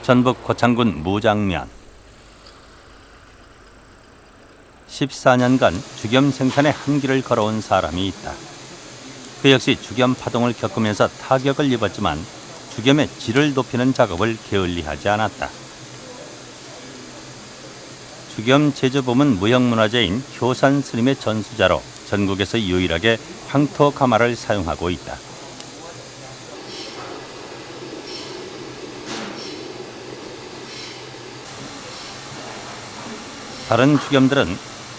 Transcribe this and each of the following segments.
전북 고창군 무장면. 14년간 죽염 생산의 한길을 걸어온 사람이 있다. 그 역시 죽염 파동을 겪으면서 타격을 입었지만 죽염의 질을 높이는 작업을 게을리하지 않았다. 죽염 제조부문 무형문화재인 효산 스님의 전수자로 전국에서 유일하게 황토 가마를 사용하고 있다. 다른 죽염들은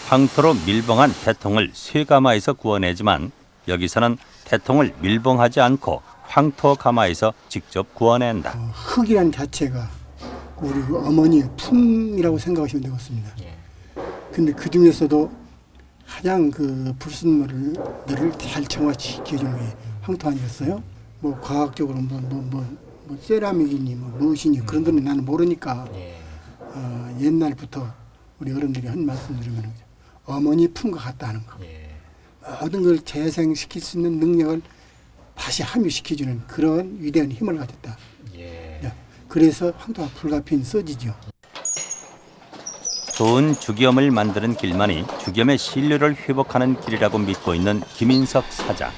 황토로 밀봉한 대통을 쇠가마에서 구워내지만 여기서는 대통을 밀봉하지 않고 황토 가마에서 직접 구워낸다. 흙이라는 자체가 우리 어머니의 품이라고 생각하시면 되겠습니다. 근데 그 중에서도 가장 그 불순물을 잘 정화시켜주는 게 황토 아니겠어요? 뭐 과학적으로 뭐 세라믹이니 뭐 무엇이니 그런 거는 나는 모르니까 옛날부터 우리 어른들이 한 말씀 들으면 어머니 품과 같다는 거. 모든 걸 재생시킬 수 있는 능력을 다시 함유시켜주는 그런 위대한 힘을 가졌다. 그래서 황토가 불가피히 써지죠. 좋은 죽염을 만드는 길만이 죽염의 신뢰를 회복하는 길이라고 믿고 있는 김인석 사장.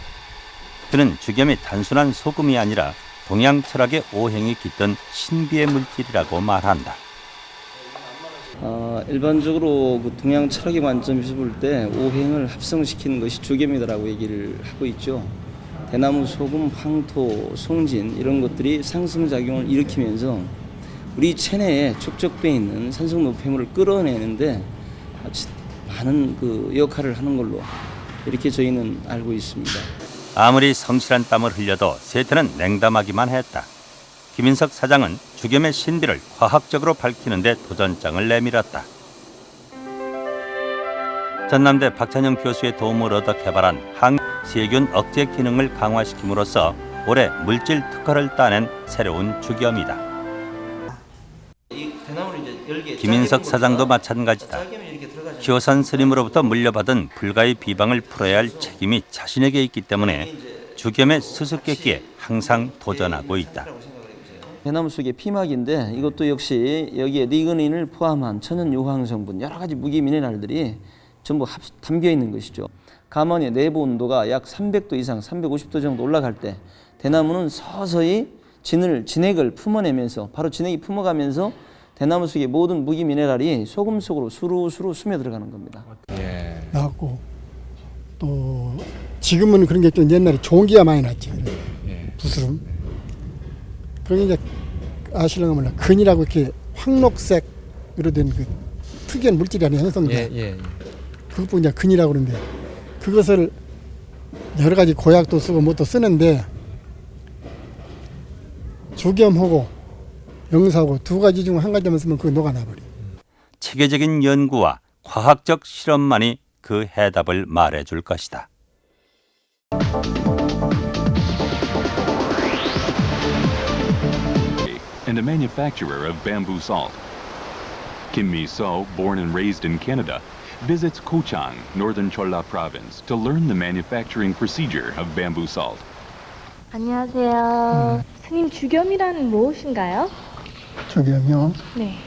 그는 죽염이 단순한 소금이 아니라 동양 철학의 오행이 깃든 신비의 물질이라고 말한다. 일반적으로 그 동양 철학의 관점에서 볼 때 오행을 합성시키는 것이 죽염이다라고 얘기를 하고 있죠. 대나무, 소금, 황토, 송진 이런 것들이 상승작용을 일으키면서 우리 체내에 축적되어 있는 산성 노폐물을 끌어내는데 많은 그 역할을 하는 걸로 이렇게 저희는 알고 있습니다. 아무리 성실한 땀을 흘려도 세태는 냉담하기만 했다. 김인석 사장은 죽염의 신비를 과학적으로 밝히는 데 도전장을 내밀었다. 전남대 박찬영 교수의 도움을 얻어 개발한 항세균 억제 기능을 강화시킴으로써 올해 물질 특허를 따낸 새로운 죽염이다. 김인석 사장도 마찬가지다. 효산 스님으로부터 물려받은 불가의 비방을 풀어야 할 책임이 자신에게 있기 때문에 죽염의 수수께끼에 항상 도전하고 있다. 대나무 속의 피막인데 이것도 역시 여기에 리그닌을 포함한 천연 유황 성분 여러 가지 무기 미네랄들이 전부 담겨 있는 것이죠. 가만의 내부 온도가 약 300도 이상 350도 정도 올라갈 때 대나무는 서서히 진액을 품어내면서 바로 진액이 품어가면서 대나무 속의 모든 무기 미네랄이 소금 속으로 수루수루 스며들어가는 겁니다. 나왔고 또 지금은 그런 게 좀 옛날에 종기가 많이 났지. 부스럼. 그게 이제 아시려면 몰라. 근이라고 이렇게 황록색으로 된 그 특이한 물질이 아니에요, 형성돼. 그것도 이제 근이라고 그러는데 그것을 여러 가지 고약도 쓰고 뭣도 쓰는데 죽염하고 영사하고 두 가지 중 한 가지만 쓰면 그거 녹아나버려. 체계적인 연구와 과학적 실험만이 그 해답을 말해줄 것이다. And a manufacturer of bamboo salt. Kim Mi-so, born and raised in Canada, visits Kochang, northern Cholla province, to learn the manufacturing procedure of bamboo salt. 안녕하세요. 스님, 죽염이란 무엇인가요? 죽염이요. 네.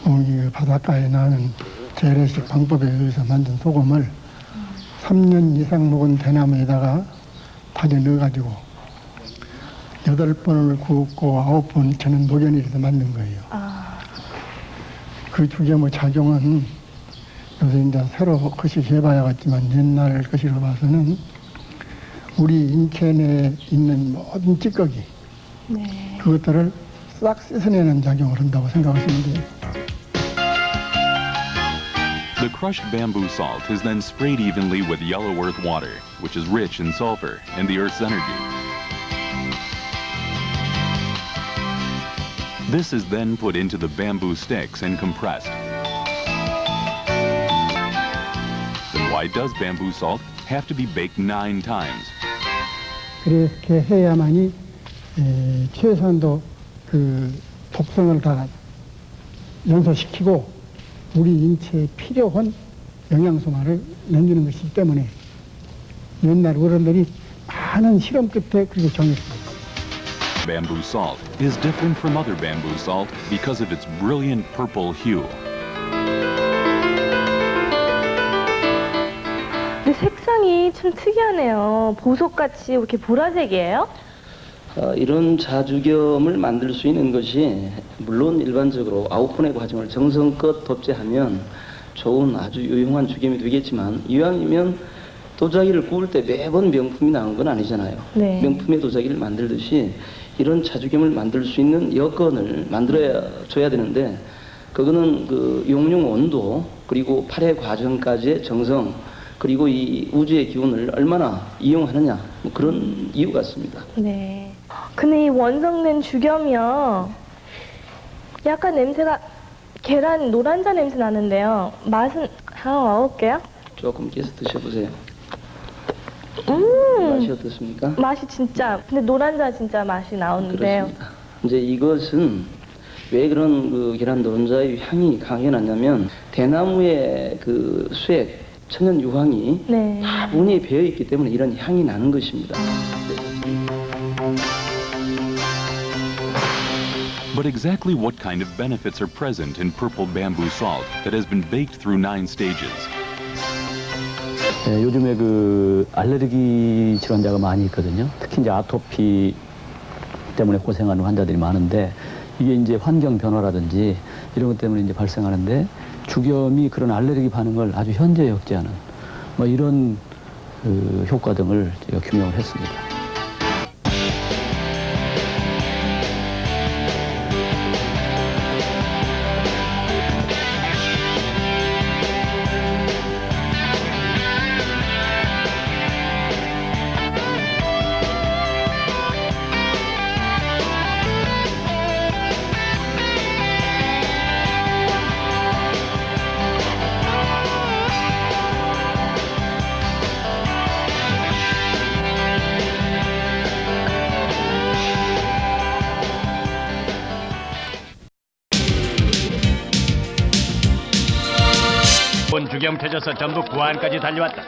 여기 바닷가에 나는 재래식 방법에 의해서 만든 소금을 3년 이상 묵은 대나무에다가 다져 넣어가지고 8번을 굽고 9번 저는 녹여내려서 만든 거예요. 그 죽염의 작용은 요새 이제 새로 거시해봐야겠지만 옛날 것으로 봐서는 우리 인체 내에 있는 모든 찌꺼기 그것들을 싹 씻어내는 작용을 한다고 생각하시면 돼요. The crushed bamboo salt is then sprayed evenly with yellow earth water, which is rich in sulfur and the earth's energy. This is then put into the bamboo sticks and compressed. Then why does bamboo salt have to be baked 9 times? 그렇게 해야만이 최소한도 그 독성을 다 연소시키고 우리 인체에 필요한 영양소만을 남기는 것이기 때문에 옛날 어른들이 많은 실험 끝에 그렇게 정했습니다. Bamboo salt is different from other bamboo salt because of its brilliant purple hue. 근데 색상이 참 특이하네요. 보석같이 이렇게 보라색이에요? 이런 자주겸을 만들 수 있는 것이 물론 일반적으로 아웃분해 과정을 정성껏 돕제하면 좋은 아주 유용한 주겸이 되겠지만 이왕이면 도자기를 구울 때 매번 명품이 나오는 건 아니잖아요. 네. 명품의 도자기를 만들듯이 이런 자주겸을 만들 수 있는 여건을 만들어줘야 되는데 그거는 그 용융 온도 그리고 발효 과정까지의 정성 그리고 이 우주의 기운을 얼마나 이용하느냐 뭐 그런 이유 같습니다. 네. 근데 이 원성된 주겸이요. 약간 냄새가 계란 노란자 냄새 나는데요. 맛은 한번 먹어볼게요. 조금 깨서 드셔보세요. 맛이 어떻습니까? 맛이 진짜 근데 노란자 진짜 맛이 나오는데요. 그렇습니다. 이제 이것은 왜 그런 그 계란 노른자의 향이 강하게 나냐면 대나무의 그 수액 천연 유황이 네. 다분히 배어 있기 때문에 이런 향이 나는 것입니다. But exactly what kind of benefits are present in purple bamboo salt that has been baked through 9 stages? 네, 요즘에 그 알레르기 질환자가 많이 있거든요. 특히 이제 아토피 때문에 고생하는 환자들이 많은데 이게 이제 환경 변화라든지 이런 것 때문에 이제 발생하는데 주겸이 그런 알레르기 반응을 아주 현저히 억제하는 뭐 이런 그 효과 등을 제가 규명을 했습니다. 본 주겸 켜져서 전부 구안까지 달려왔다.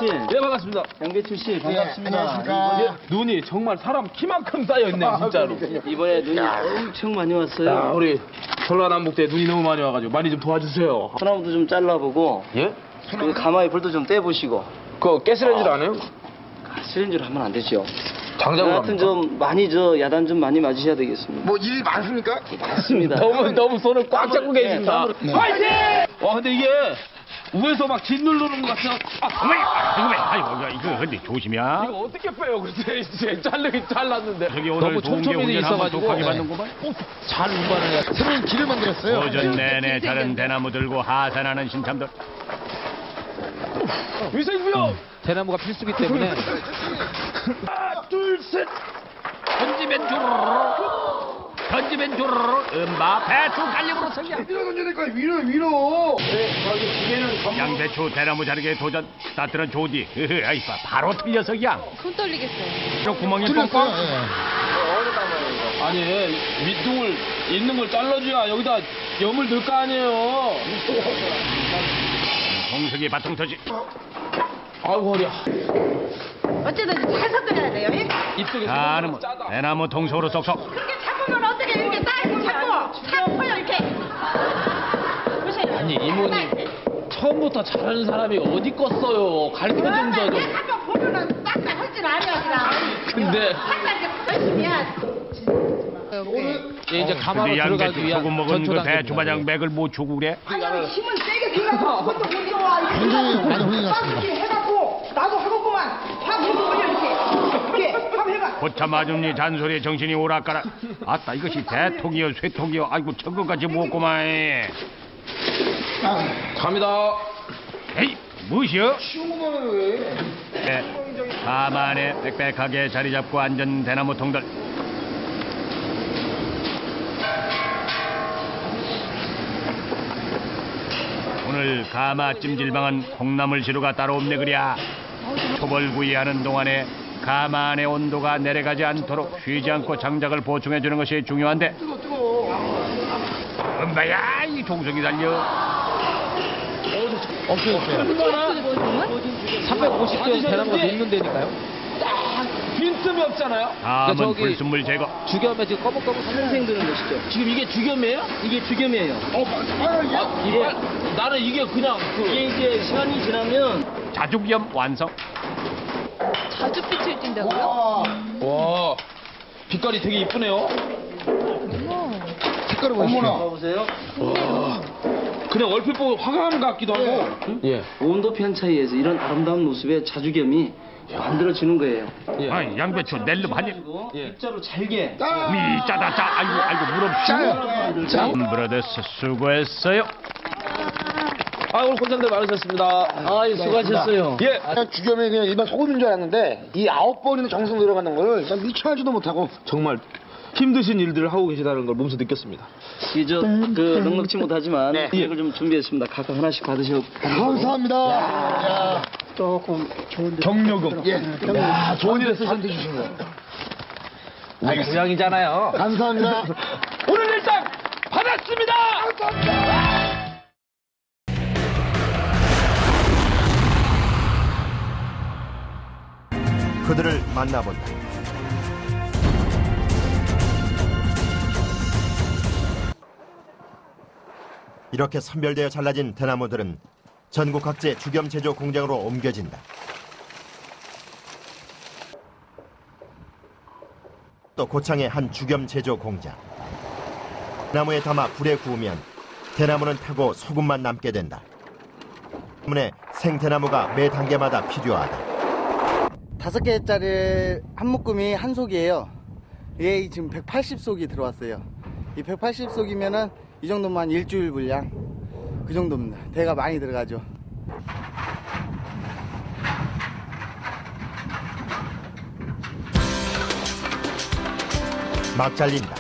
네, 반갑습니다. 양배추 씨 반갑습니다. 예, 눈이 정말 사람 키만큼 쌓여있네, 진짜로. 이번에 눈이 엄청 많이 왔어요. 야, 우리 전라남북도에 눈이 너무 많이 와가지고 많이 좀 도와주세요. 소나무도 좀 잘라보고 예? 그 가마에 불도 좀 떼보시고 그거 가스레인지도 안 해요? 시린지로 하면 안 되죠. 장작으로 하여튼 합니까? 좀 많이 야단 좀 많이 맞으셔야 되겠습니다. 뭐 일 많습니까? 맞습니다. 너무 손을 꽉 잡고 계십니다. 네. 화이팅! 와, 근데 이게 위에서 막 짓누르는 것 같아요. 아이고, 이거 근데 조심이야. 이거 어떻게 빼요? 그때 이제 잘르긴 잘랐는데. 저기 오늘 너무 동계 촘촘히 훈련 한번 있어가지고. 독하게 받는구만. 잘 운반해요. 새로운 길을 만들었어요. 오전 내내 자른 대나무 들고 하산하는 신참들. 위생구요! 대나무가 필수기 때문에 하나, 둘, 셋! 던지면 주르르 던지면 주르르 음바 배추 갈림으로 서기야. 위로 던져야 될 거야. 위로. 양배추 대나무 자르기에 도전. 따뜻한 조디. 아이 바로 틀려서기야. 손 떨리겠어요. 구멍이 뻥뻥. 아니, 밑둥을 있는 걸 잘라줘야 여기다 염을 넣을 거 아니에요. 공석이 바통 터지. 아이고, 허리야. 어쨌든 잘 섞어야 돼요. 입속에 가는 대나무 통속으로 쏙쏙. 그렇게 잡으면 어떻게 이렇게 딱 잡고 잡고요 이렇게. 보세요. 아니, 이모님. 처음부터 잘하는 사람이 어디 껐어요. 가르쳐준 저도. 내가 보면은 딱딱 할 줄 알아요. 근데 딱딱 열심히 해야 이제 가마로 근데 들어가기 양배추 위한 소금 먹은 그 배추 마냥 맥을 못 주고 그래. 힘은 세게 들어가고 그것도 못 들어와. 굉장히 많이 훈련했습니다. 이렇게 해갖고 나도 하겠구만. 확 해서 이렇게 한번 해봐. 고참 마줌니 잔소리에 정신이 오락가락. 아따 이것이 대통이여 쇠통이여. 아이고 천것같이 무었구만. 갑니다. 에이 무엇이여? 쉬운 거는 왜? 네, 가만에 빽빽하게 자리 잡고 앉은 대나무 통들. 오늘 가마 찜질방은 콩나물 시루가 따로 없네 그랴. 초벌구이하는 동안에 가마 안의 온도가 내려가지 않도록 쉬지 않고 장작을 보충해주는 것이 중요한데. 엄마야 이 종석이 달려. 없어졌어요. 350개 대나무가 녹는 데니까요. 빈틈이 없잖아요. 다음은 불순물 제거. 주겸에 지금 꺼벅꺼벅 생생드는 것이죠. 지금 이게 주겸이에요? 이게 주겸이에요. 나는 이게 그냥 이게 이제 시간이 지나면 자주겸 완성. 자주빛을 띈다고요? 와 빛깔이 되게 이쁘네요. 색깔을 보시죠. 보세요. 그냥 얼핏 보고 화강 같기도 하고. 예. 온도 편 차이에서 이런 아름다운 모습의 자주겸이 만들어지는 거예요. 아, 양배추 낼름 하니. 입자로 잘게. 짜다 짜. 아이고 무릎. 브라더스 수고했어요. 오늘 고생들 많으셨습니다. 수고하셨어요. 예. 그냥 주겸이 그냥 일반 소금인 줄 알았는데 이 9번이나 정성 들어가는 걸 난 미처 하지도 못하고 정말 힘드신 일들을 하고 계시다는 걸 몸소 느꼈습니다. 그 넉넉지 못하지만 이걸 좀 준비했습니다. 각각 하나씩 받으시고. 감사합니다. 조금 좋은데. 경력금. 야, 좋은 일에 쓰셨는데 주신 거. 고향이잖아요. 감사합니다. 오늘 일당 받았습니다. 그들을 만나본다. 이렇게 선별되어 잘라진 대나무들은 전국 각지의 주겸 제조 공장으로 옮겨진다. 또 고창의 한 주겸 제조 공장. 나무에 담아 불에 구우면 대나무는 타고 소금만 남게 된다. 때문에 생대나무가 매 단계마다 필요하다. 5개짜리 한 묶음이 한 속이에요. 이게 지금 180속이 들어왔어요. 이 180속이면은 이 정도면 일주일 분량 그 정도입니다. 대가 많이 들어가죠. 막 잘린다.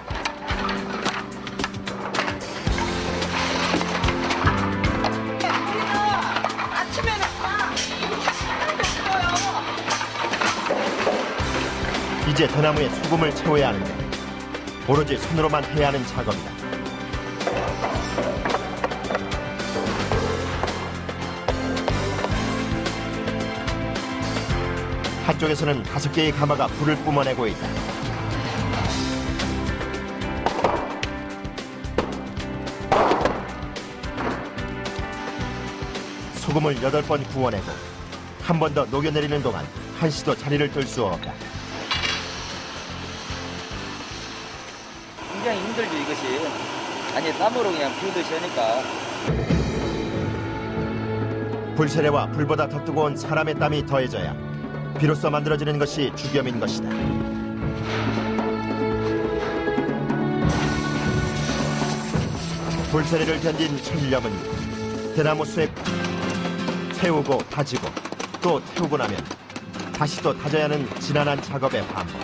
이제 대나무에 소금을 채워야 하는데 오로지 손으로만 해야 하는 작업이다. 한쪽에서는 5개의 가마가 불을 뿜어내고 있다. 소금을 8번 구워내고 한 번 더 녹여내리는 동안 한시도 자리를 뜰 수 없다. 굉장히 힘들죠 이것이. 아니 땀으로 그냥 비우듯이 하니까. 불세례와 불보다 더 뜨거운 사람의 땀이 더해져야 비로소 만들어지는 것이 주겸인 것이다. 불세례를 견딘 천일염은 대나무 쇠 태우고 다지고 또 태우고 나면 다시 또 다져야 하는 지난한 작업의 반복.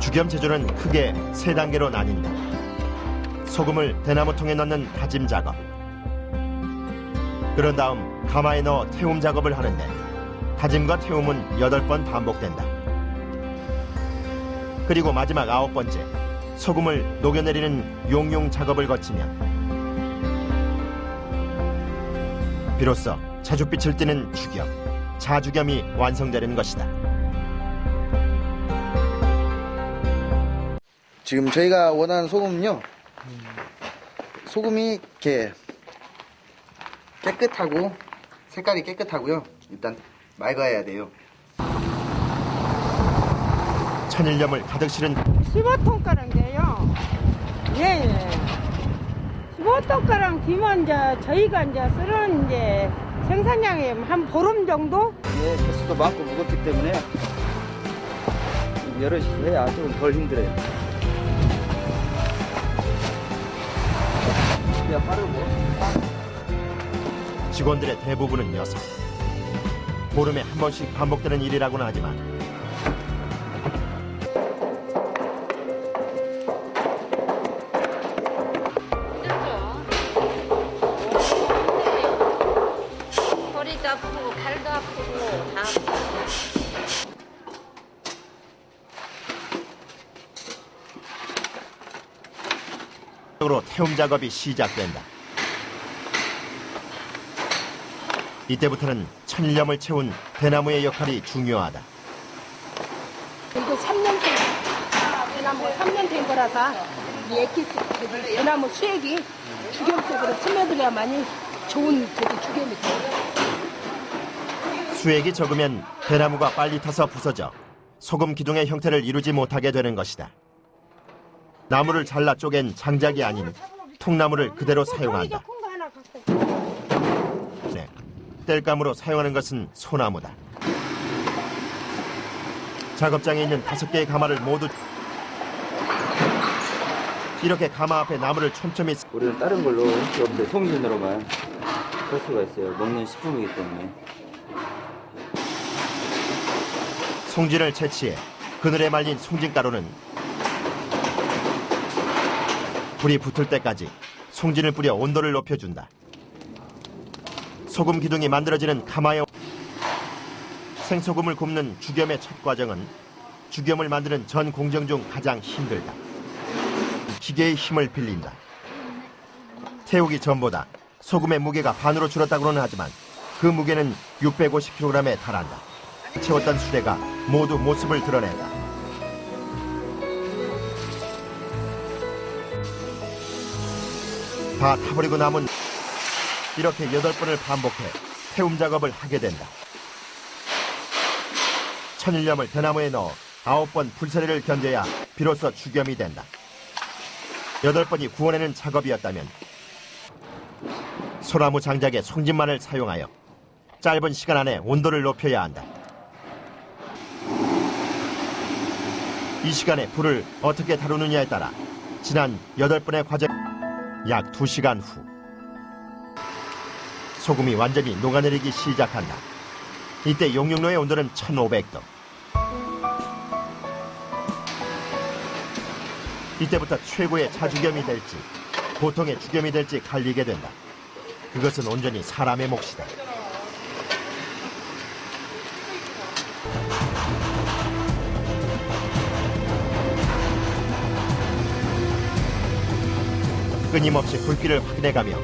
주겸 제조는 크게 3단계로 나뉜다. 소금을 대나무통에 넣는 다짐 작업. 그런 다음 가마에 넣어 태움 작업을 하는데 다짐과 태움은 8번 반복된다. 그리고 마지막 9번째 소금을 녹여내리는 용융 작업을 거치면 비로소 자줏빛을 띠는 주겸, 자주겸이 완성되는 것이다. 지금 저희가 원하는 소금은요. 소금이 이렇게 깨끗하고 색깔이 깨끗하고요. 일단 맑아야 돼요. 천일염을 가득 실은 15톤가량인데요. 예. 15톤가량 뒤면 이제 저희가 이제 쓰는 이제 생산량이 한 보름 정도? 예, 개수도 많고 무겁기 때문에 여럿이 해야 좀 덜 힘들어요. 그냥 빠르고. 직원들의 대부분은 여성. 보름에 한 번씩 반복되는 일이라고는 하지만 허리도 아프고 발도 아프고 다 아프고. 으로 태움 작업이 시작된다. 이때부터는 천일염을 채운 대나무의 역할이 중요하다. 이거 3년 된 대나무 3년 된 거라서 이 에키스 대나무 수액이 죽염 속으로 스며들어야만이 좋은 죽염이 돼요. 수액이 적으면 대나무가 빨리 타서 부서져 소금 기둥의 형태를 이루지 못하게 되는 것이다. 나무를 잘라 쪼갠 장작이 아닌 통나무를 그대로 사용한다. 네, 땔감으로 사용하는 것은 소나무다. 작업장에 있는 5개의 가마를 모두 이렇게 가마 앞에 나무를 촘촘히 우리는 다른 걸로 여러분들 송진으로만 할 수가 있어요. 먹는 식품이기 때문에. 송진을 채취해 그늘에 말린 송진가루는 불이 붙을 때까지 송진을 뿌려 온도를 높여준다. 소금 기둥이 만들어지는 가마에 생소금을 굽는 죽염의 첫 과정은 죽염을 만드는 전 공정 중 가장 힘들다. 기계의 힘을 빌린다. 태우기 전보다 소금의 무게가 반으로 줄었다고는 하지만 그 무게는 650kg에 달한다. 채웠던 수레가 모두 모습을 드러낸다. 다 타버리고 남은 이렇게 8번을 반복해 태움 작업을 하게 된다. 천일염을 대나무에 넣어 9번 불서리를 견뎌야 비로소 죽염이 된다. 8번이 구워내는 작업이었다면 소나무 장작에 송진만을 사용하여 짧은 시간 안에 온도를 높여야 한다. 이 시간에 불을 어떻게 다루느냐에 따라 지난 8번의 과정 약 2시간 후 소금이 완전히 녹아내리기 시작한다. 이때 용융로의 온도는 1500도. 이때부터 최고의 자죽염이 될지 보통의 죽염이 될지 갈리게 된다. 그것은 온전히 사람의 몫이다. 끊임없이 불길을 확인해가며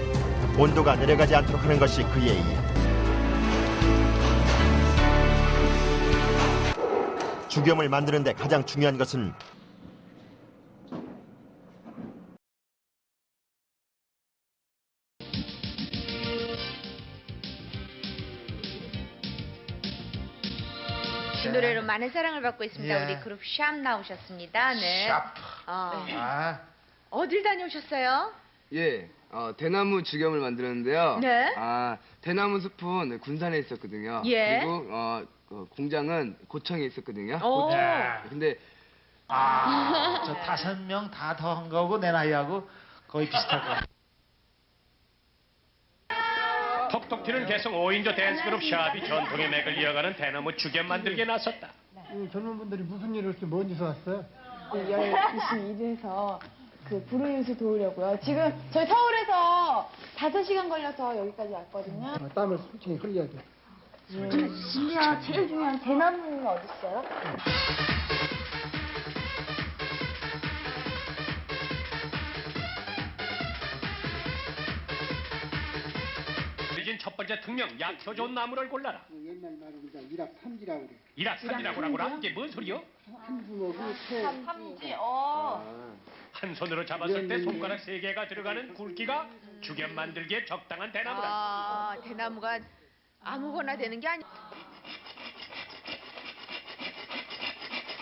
온도가 내려가지 않도록 하는 것이 그의 일. 죽염을 만드는 데 가장 중요한 것은 이 노래로 많은 사랑을 받고 있습니다. 예. 우리 그룹 샵 나오셨습니다. 네. 샵. 어딜 다녀오셨어요? 예, 대나무 죽염을 만들었는데요. 네. 대나무 숲은 군산에 있었거든요. 예. 그리고 공장은 고청에 있었거든요. 오. 근데 저 5명 다 더 한 거고 내 나이하고 거의 비슷할 것 같아요. 톡톡 튀는 개성 5인조 댄스그룹 샵이 전통의 맥을 이어가는 대나무 죽염 만들기에 나섰다. 젊은 분들이 무슨 일을 이렇게 먼지서 왔어요? 열심히 일해서 그 불우이웃을 도우려고요. 지금 저희 서울에서 5시간 걸려서 여기까지 왔거든요. 땀을 솔직히 흘려야 돼. 심지어 제일 중요한 대나무는 어디 있어요? 그린 첫 번째 특명 약효 좋은 나무를 골라라. 옛날 말로 이제 일합삼지라고 그래. 일학삼지라고라? 이게 뭔 소리요? 한 주먹이 새. 삼지. 한 손으로 잡았을 때 손가락 3개가 들어가는 굵기가 죽염 만들기에 적당한 대나무다. 대나무가 아무거나 되는 게 아니.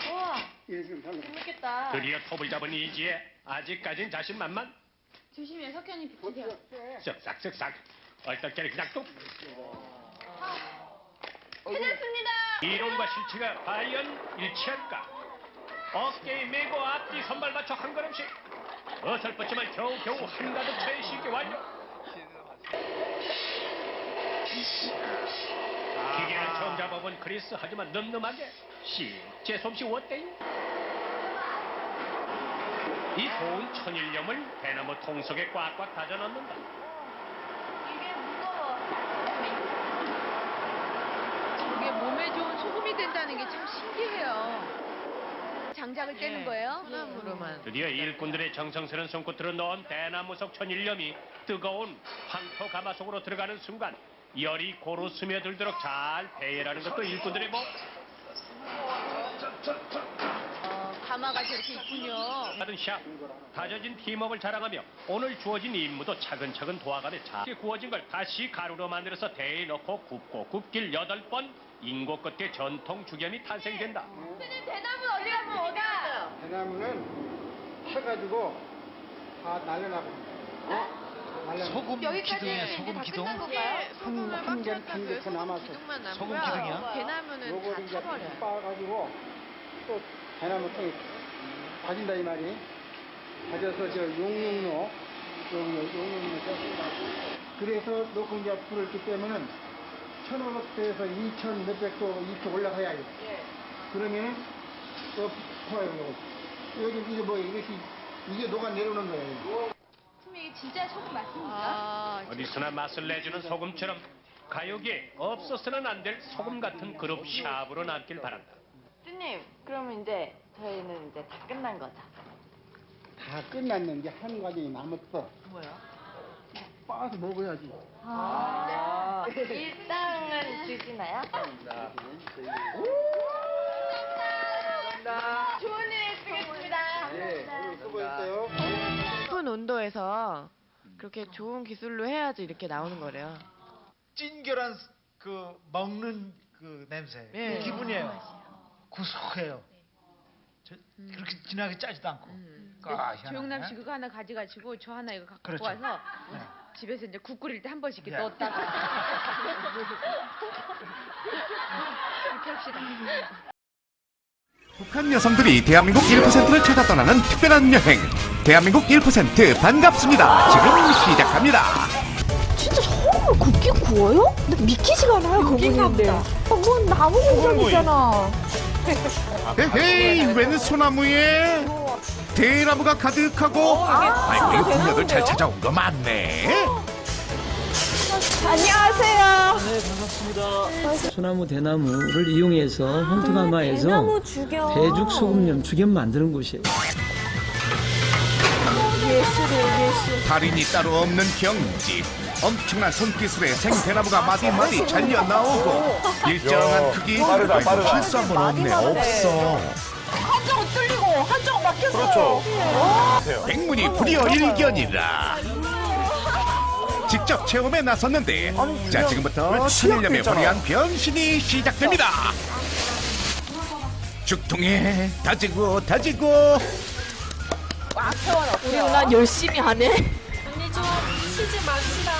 우와. 좀 달라. 재밌겠다. 드디어 톱을 잡은 이지에 아직까진 자신만만. 조심해, 석현이 비키세요. 쓱싹쓱싹 얼떨결에 그냥 뚝. 해냈습니다. 이론과 실체가 과연 일치할까? 어깨에 메고 앞뒤 선발 맞춰 한 걸음씩 어설펐지만 겨우겨우 한가득 차의 쉽게 완료. 기계를 처음 잡아본 크리스. 하지만 늠름하게 재수없이 어때요? 이 고운 천일염을 대나무 통 속에 꽉꽉 다져 넣는다. 이게 무거워. 이게 몸에 좋은 소금이 된다는 게 참 신기해요. 장작을 떼는 거예요? 소나무로만. 드디어 일꾼들의 정성스런 손끝으로 넣은 대나무 속 천일염이 뜨거운 황토 가마 속으로 들어가는 순간 열이 고루 스며들도록 잘 배열하는 것도 일꾼들의 법. 가마가 저렇게 있군요. 하던 샵, 다져진 팀워크를 자랑하며 오늘 주어진 임무도 차근차근 도와가며 잘 구워진 걸 다시 가루로 만들어서 대에 넣고 굽고 굽길 8번 인고 끝에 전통 죽염이 탄생된다. 선생님 대나무 어디 가면 어디 있어요? 대나무는 해가지고 다 날려놔고. 소금 기둥이에요. 소금 기둥. 한 개 더 남았어. 소금 기둥이요? 대나무는 다 타버려요. 빻아가지고 또 대나무 통에 다진다 이 말이. 다져서 저 용육로 그래서 넣고 이제 불을 이렇게 빼면은 1500도에서 2000 몇백 도 이렇게 올라가야 돼. 그러면은 또 퍼요. 여기 이게 뭐 이게 녹아 내려오는 거예요. 이게 진짜 소금 맞습니까? 어디서나 맛을 내주는 소금처럼 가요계에 없어서는 안 될 소금 같은 그룹 샵으로 남길 바란다. 스님, 그러면 이제 저희는 이제 다 끝난 거죠? 다 끝났는데 한 과정이 남았어. 뭐요? 빻아서 먹어야지. 일당은 드시나요? 좋은 일 쓰겠습니다. 네, 오늘 수고했어요. 높은 온도에서 그렇게 좋은 기술로 해야지 이렇게 나오는 거래요. 찐결한 그 먹는 그 냄새. 네. 그 기분이에요. 구수해요. 그렇게 진하게 짜지도 않고. 조영남 씨 그거 하나 가져가시고 저 하나 이거 갖고 그렇죠. 와서 네. 집에서 이제 국 끓일 때 한 번씩 이렇게 예. 넣었다가 이렇게 합시다. 북한 여성들이 대한민국 1%를 찾아 떠나는 특별한 여행. 대한민국 1% 반갑습니다. 지금 시작합니다. 진짜 정말 굽긴 구워요? 근데 믿기지가 않아요, 그분인데. 뭐 나무 공장이잖아. 에헤이, 웬 소나무에 대나무가 가득하고 아이고 이거 부녀들 잘 찾아온 거 맞네. 안녕하세요. 네, 반갑습니다. 소나무 대나무를 이용해서 헌트가마에서 대나무 죽염. 대죽 소금염 죽염 만드는 곳이에요. 예술. 달인이 따로 없는 경지. 엄청난 손기술에 생대나무가 마디마디 잘려 나오고 일정한 크기. 빠르다. 실수한 건 없네. 없어. 한쪽은 뚫리고 한쪽은 막혔어요. 그렇죠. 백문이 불여 일견이라. 직접 체험에 나섰는데 자 지금부터 천일염의 화려한 변신이 시작됩니다. 죽통에 다지고 꽉 채워넣고요. 난 열심히 하네. 언니 좀 치즈 맙시다.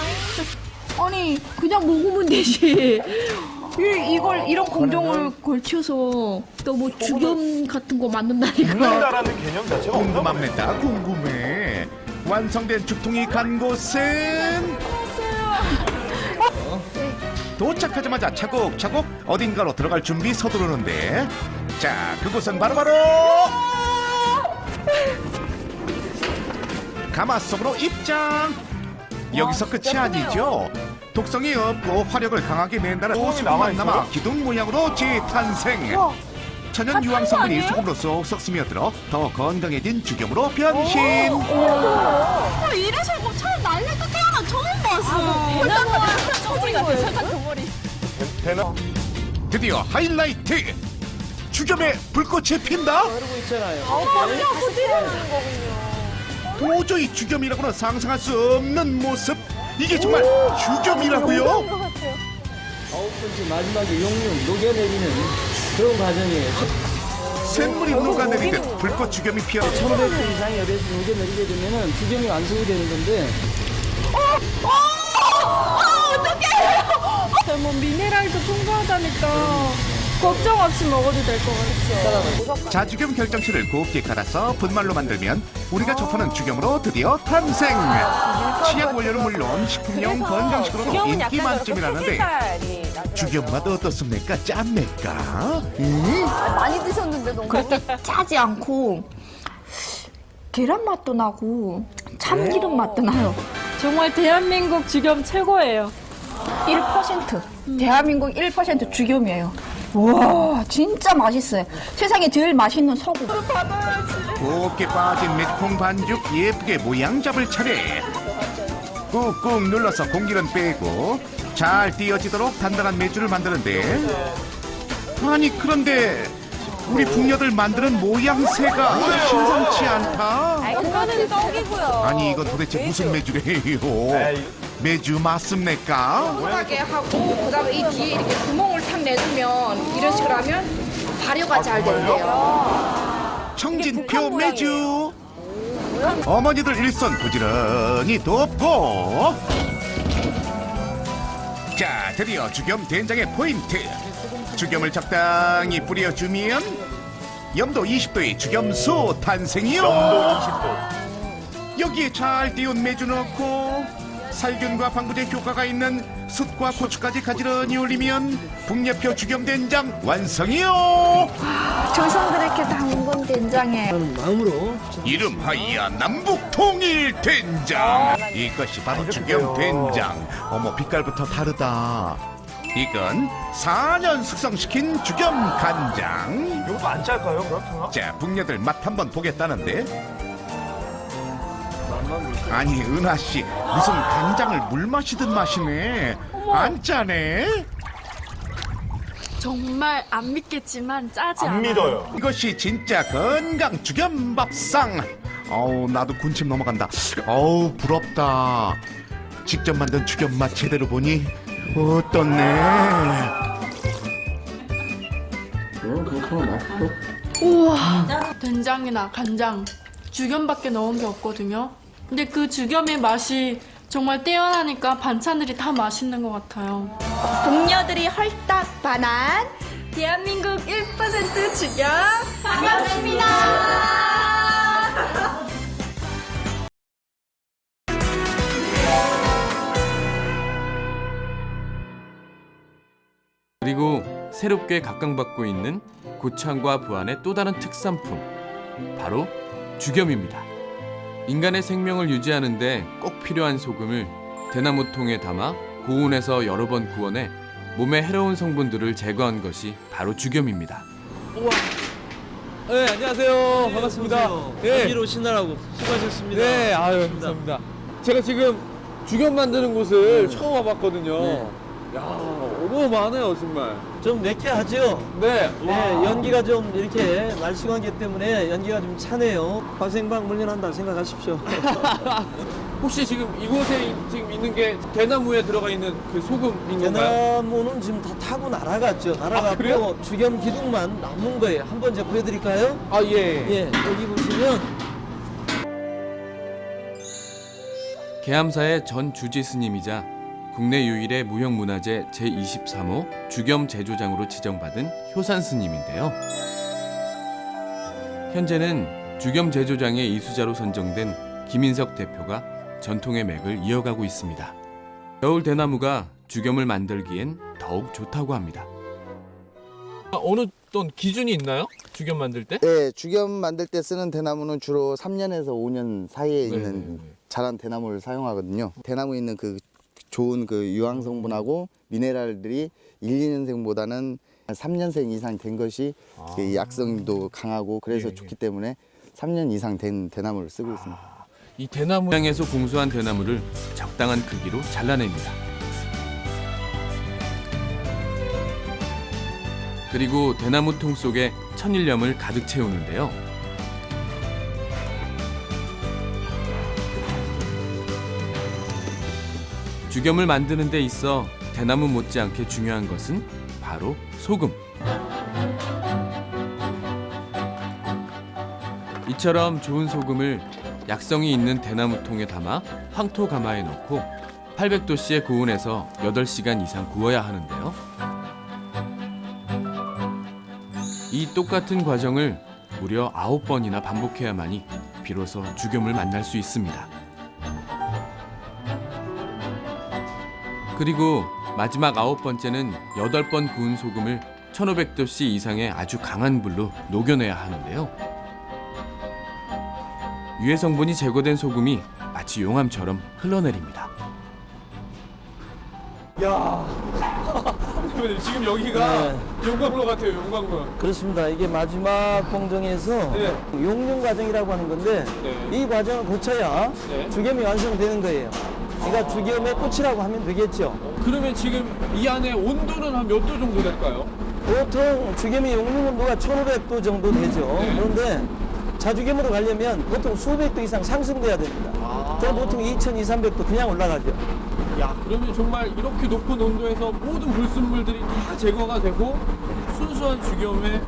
아니 그냥 먹으면 되지. 이걸 이런 공정을 걸쳐서 또 뭐 죽염 같은 거 만든다니까. 먹는다라는 개념 자체가 궁금합니다. 궁금해. 완성된 죽통이 간 곳은 도착하자마자 차곡차곡 어딘가로 들어갈 준비 서두르는데 자 그곳은 바로바로 가마 속으로 입장. 여기서 끝이 아니죠. 독성이 없고 화력을 강하게 낸다는 소금만 남아 기둥 모양으로 재탄생. 천연 유황 성분이 소금으로 쏙쏙 스며들어 더 건강해진 죽염으로 변신. 이래서 뭐 차를 날릴까 태어나 처음 봤어. 대나무가 처음인 거예요. 잠깐 덩어리. 드디어 하이라이트. 죽염에 불꽃이 핀다. 그러고 있잖아요. 도저히 죽염이라고는 상상할 수 없는 모습. 이게 정말 죽염이라고요? 9번째 마지막에 용융 녹여내리는 그런 과정이에요. 샘물이 녹아내리듯 불꽃 죽염이 피어 1500도 이상의 열에서 녹여내리게 되면 죽염이 완성이 되는 건데 어떡해! 뭐 미네랄도 풍부하다니까 걱정 없이 먹어도 될 것 같아요. 자죽염 결정체를 곱게 갈아서 분말로 만들면 우리가 접하는 죽염으로 드디어 탄생. 치약 원료는 물론 식품용 건강식으로도 인기 만점이라는데 죽염 맛 어떻습니까? 짭니까? 많이 드셨는데 너무 그렇게 짜지 않고 계란 맛도 나고 참기름 맛도 나요. 정말 대한민국 죽염 최고예요. 1% 대한민국 1% 죽염이에요. 와 진짜 맛있어요. 세상에 제일 맛있는 소금. 곱게 빠진 매콤 반죽 예쁘게 모양 잡을 차례. 꾹꾹 눌러서 공기는 빼고 잘 띄어지도록 단단한 메주를 만드는데, 아니 그런데 우리 북녀들 만드는 모양새가 심상치 않다. 그거는 떡이고요. 아니 이건 도대체 무슨 메주래요? 메주 맞습니까? 하게 하고 그다음에 이 뒤에 이렇게 구멍을 탁 내주면 이런 식으로 하면 발효가 잘 된대요. 청진표 메주. 어머니들 일손 부지런히 돕고. 자, 드디어 죽염 된장의 포인트. 죽염을 적당히 뿌려주면 염도 20도의 죽염수 탄생이요. 염도 20도. 여기에 잘 띄운 메주 넣고 살균과 방부제 효과가 있는 숯과 고추까지 가지런히 올리면 북녀표 죽염 된장 완성이요. 조상들 이렇게 담근 된장에 마음으로 이름하여 남북통일 된장. 이것이 바로 죽염 된장. 어머 빛깔부터 다르다. 이건 4년 숙성시킨 죽염 간장. 이것도 안 짤까요? 그렇구나. 자, 북녀들 맛 한번 보겠다는데. 아니 은하씨 무슨 간장을 물 마시듯 마시네. 안 짜네. 정말 안 믿겠지만 짜지 안 않아요. 믿어요. 이것이 진짜 건강 죽염 밥상. 어우 나도 군침 넘어간다. 어우 부럽다. 직접 만든 죽염 맛 제대로 보니 어떻네. 우와, 된장이나 간장, 죽염밖에 넣은 게 없거든요. 근데 그 죽염의 맛이 정말 뛰어나니까 반찬들이 다 맛있는 것 같아요. 동료들이 헐떡 반한 대한민국 1% 죽염 반갑습니다. 그리고 새롭게 각광받고 있는 고창과 부안의 또 다른 특산품, 바로 죽염입니다. 인간의 생명을 유지하는 데 꼭 필요한 소금을 대나무통에 담아 고온에서 여러 번 구워내 몸에 해로운 성분들을 제거한 것이 바로 죽염입니다. 우와. 네, 안녕하세요. 반갑습니다. 여기로 네. 오시느라고 수고하셨습니다. 네, 아유, 감사합니다. 제가 지금 죽염 만드는 곳을 처음 와봤거든요. 네. 야, 어마어마하네요, 정말. 좀 매캐하죠? 네. 네, 연기가 좀 이렇게 날씨관계 때문에 연기가 좀 차네요. 화생방 물려난다 생각하십시오. 혹시 지금 이곳에 지금 있는 게 대나무에 들어가 있는 그 소금인 건가요? 대나무는 지금 다 타고 날아갔죠. 날아갔고 그래요? 죽염 기둥만 남은 거예요. 한번 제가 보여드릴까요? 아, 예. 예, 여기 보시면 계암사의 전 주지 스님이자 국내 유일의 무형문화재 제23호 죽염 제조장으로 지정받은 효산 스님인데요. 현재는 죽염 제조장의 이수자로 선정된 김인석 대표가 전통의 맥을 이어가고 있습니다. 겨울 대나무가 죽염을 만들기엔 더욱 좋다고 합니다. 어느 어떤 기준이 있나요? 죽염 만들 때? 네, 죽염 만들 때 쓰는 대나무는 주로 3년에서 5년 사이에 있는 자란 대나무를 사용하거든요. 대나무에 있는 그 좋은 그 유황 성분하고 미네랄들이 1, 2년생보다는 3년생 이상 된 것이 이 약성도 강하고 그래서 좋기 때문에 3년 이상 된 대나무를 쓰고 있습니다. 이 대나무 향에서 공수한 대나무를 적당한 크기로 잘라냅니다. 그리고 대나무 통 속에 천일염을 가득 채우는데요. 죽염을 만드는 데 있어 대나무 못지않게 중요한 것은 바로 소금. 이처럼 좋은 소금을 약성이 있는 대나무통에 담아 황토 가마에 넣고 800도씨의 고온에서 8시간 이상 구워야 하는데요. 이 똑같은 과정을 무려 9번이나 반복해야만이 비로소 죽염을 만날 수 있습니다. 그리고 마지막 9번째는 8번 구운 소금을 1500도씨 이상의 아주 강한 불로 녹여내야 하는데요. 유해 성분이 제거된 소금이 마치 용암처럼 흘러내립니다. 야, 지금 여기가 용광로 같아요, 용광로. 그렇습니다. 이게 마지막 공정에서 용융 과정이라고 하는 건데 이 과정을 거쳐야 죽염이 완성되는 거예요. 그러니까 죽염의 꽃이라고 하면 되겠죠. 그러면 지금 이 안에 온도는 한 몇 도 정도 될까요? 보통 주겸이 용융 온도가 1500도 정도 되죠. 그런데 자주겸으로 가려면 보통 수백 도 이상 상승돼야 됩니다. 그럼 보통 2200~2300도 그냥 올라가죠. 야, 그러면 정말 이렇게 높은 온도에서 모든 불순물들이 다 제거가 되고 순수한 주겸의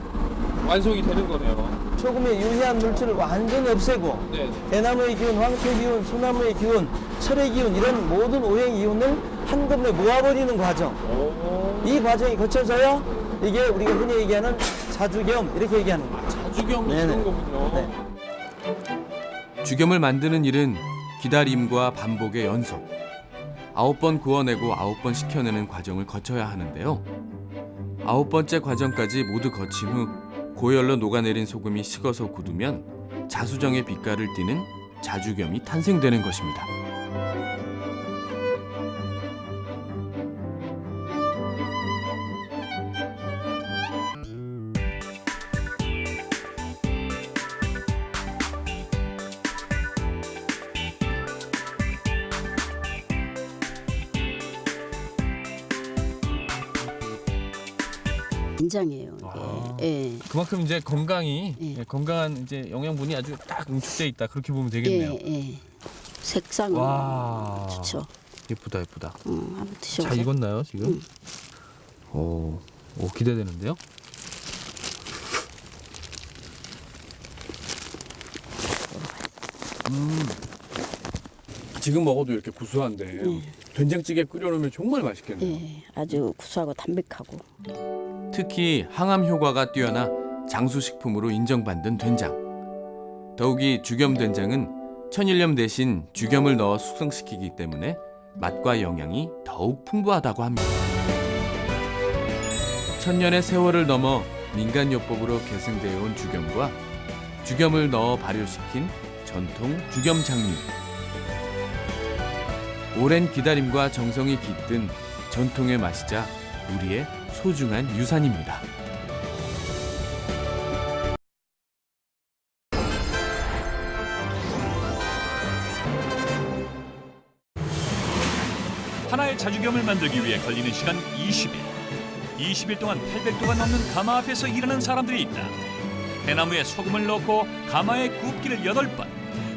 완성이 되는 거네요. 소금의 유해한 물질을 완전히 없애고 대나무의 기운, 황토 기운, 소나무의 기운, 철의 기운 이런 모든 오행 기운을 한꺼번에 모아버리는 과정. 이 과정이 거쳐져야 이게 우리가 흔히 얘기하는 자주겸 이렇게 얘기하는 거예요. 자주겸이 이런 거군요. 주겸을 만드는 일은 기다림과 반복의 연속. 9번 구워내고 9번 식혀내는 과정을 거쳐야 하는데요. 9번째 과정까지 모두 거친 후 고열로 녹아내린 소금이 식어서 굳으면 자수정의 빛깔을 띠는 자주겸이 탄생되는 것입니다. 된장이에요. 예. 그만큼 이제 건강한 이제 영양분이 아주 딱 응축돼 있다 그렇게 보면 되겠네요. 예. 색상은 와, 좋죠. 예쁘다 예쁘다. 한번 드셔보세요. 잘 익었나요 지금? 오 기대되는데요. 지금 먹어도 이렇게 구수한데 된장찌개 끓여놓으면 정말 맛있겠네요. 예, 아주 구수하고 담백하고. 특히 항암 효과가 뛰어나 장수식품으로 인정받는 된장. 더욱이 주겸 된장은 천일염 대신 주겸을 넣어 숙성시키기 때문에 맛과 영양이 더욱 풍부하다고 합니다. 천년의 세월을 넘어 민간요법으로 계승되어 온 주겸과 주겸을 넣어 발효시킨 전통 주겸 장류. 오랜 기다림과 정성이 깃든 전통의 맛이자 우리의 소중한 유산입니다. 하나의 자주겸을 만들기 위해 걸리는 시간 20일. 20일 동안 800도가 넘는 가마 앞에서 일하는 사람들이 있다. 대나무에 소금을 넣고 가마에 굽기를 8번.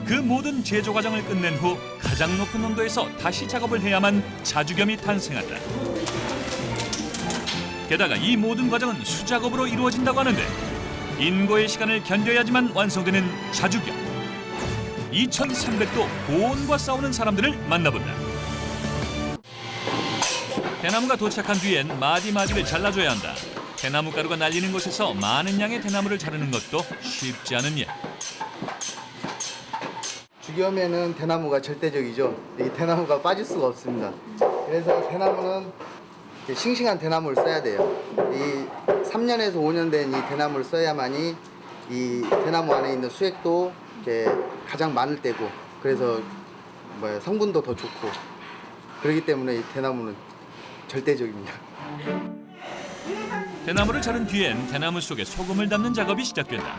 그 모든 제조 과정을 끝낸 후 가장 높은 온도에서 다시 작업을 해야만 자주겸이 탄생한다. 게다가 이 모든 과정은 수작업으로 이루어진다고 하는데 인고의 시간을 견뎌야지만 완성되는 자주겸. 2300도 고온과 싸우는 사람들을 만나본다. 대나무가 도착한 뒤엔 마디마디를 잘라줘야 한다. 대나무 가루가 날리는 곳에서 많은 양의 대나무를 자르는 것도 쉽지 않은 일. 주겸에는 대나무가 절대적이죠. 이 대나무가 빠질 수가 없습니다. 그래서 대나무는 싱싱한 대나무를 써야 돼요. 이 3년에서 5년 된 이 대나무를 써야만이 이 대나무 안에 있는 수액도 가장 많을 때고, 그래서 성분도 더 좋고, 그렇기 때문에 이 대나무는 절대적입니다. 대나무를 자른 뒤엔 대나무 속에 소금을 담는 작업이 시작된다.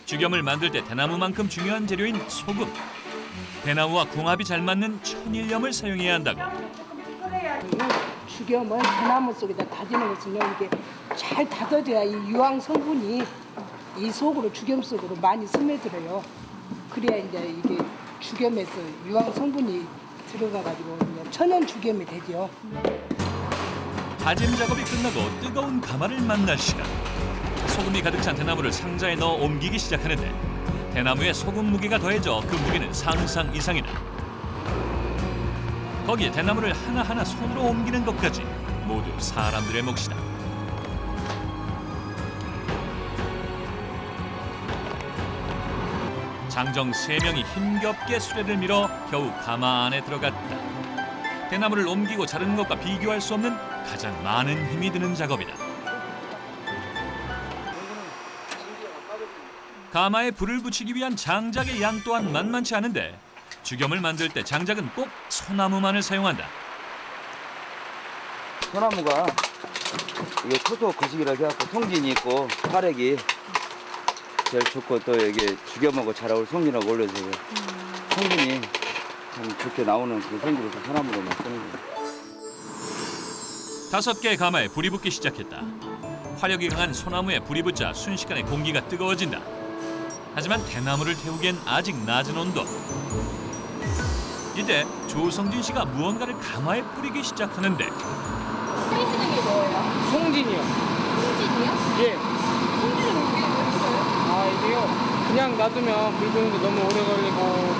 주겸을 만들 때 대나무만큼 중요한 재료인 소금. 대나무와 궁합이 잘 맞는 천일염을 사용해야 한다고. 주겸은 대나무 속에다 다지는 것은요, 이게 잘 다져져야 이 유황 성분이 이 속으로, 주겸 속으로 많이 스며들어요. 그래야 이제 이게 주겸에서 유황 성분이 들어가가지고 천연 주겸이 되죠. 다짐 작업이 끝나고 뜨거운 가마를 만날 시간. 소금이 가득 찬 대나무를 상자에 넣어 옮기기 시작하는데 대나무에 소금 무게가 더해져 그 무게는 상상 이상이다. 거기에 대나무를 하나하나 손으로 옮기는 것까지 모두 사람들의 몫이다. 장정 3명이 힘겹게 수레를 밀어 겨우 가마 안에 들어갔다. 대나무를 옮기고 자르는 것과 비교할 수 없는 가장 많은 힘이 드는 작업이다. 가마에 불을 붙이기 위한 장작의 양 또한 만만치 않은데 주겸을 만들 때 장작은 꼭 소나무만을 사용한다. 소나무가 이게 토속 거시기라 해갖고 송진이 있고 화력이 제일 좋고, 또 이게 주겸하고 잘 어울 송진하고 올려서 송진이 참 좋게 나오는 그 생기로서 소나무로만 쓰는 거예요. 5개의 가마에 불이 붙기 시작했다. 화력이 강한 소나무에 불이 붙자 순식간에 공기가 뜨거워진다. 하지만 대나무를 태우기엔 아직 낮은 온도. 이때 조성진 씨가 무언가를 가마에 뿌리기 시작하는데 뿌리시는 게 뭐예요? 송진이요. 송진이요? 예. 송진을 왜 뿌려요? 아 이게요. 그냥 놔두면 불 붙는 게 너무 오래 걸리고